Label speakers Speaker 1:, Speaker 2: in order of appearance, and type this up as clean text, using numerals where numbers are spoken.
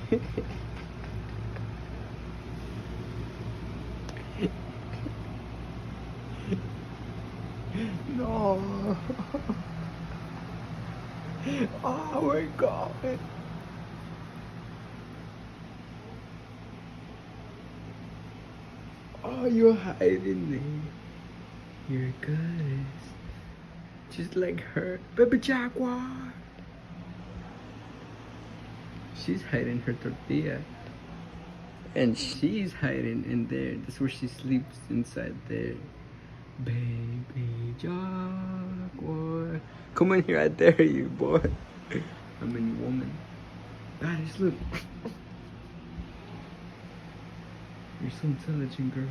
Speaker 1: No. Oh, we're going. Oh, you're hiding there. You're good. Just like her. Baby Jaguar. She's hiding her tortilla. And she's hiding in there. That's where she sleeps, inside there. Baby Jaguar. Come in here, I dare you, boy. I'm a new woman. Guys, look. You're so intelligent, girl.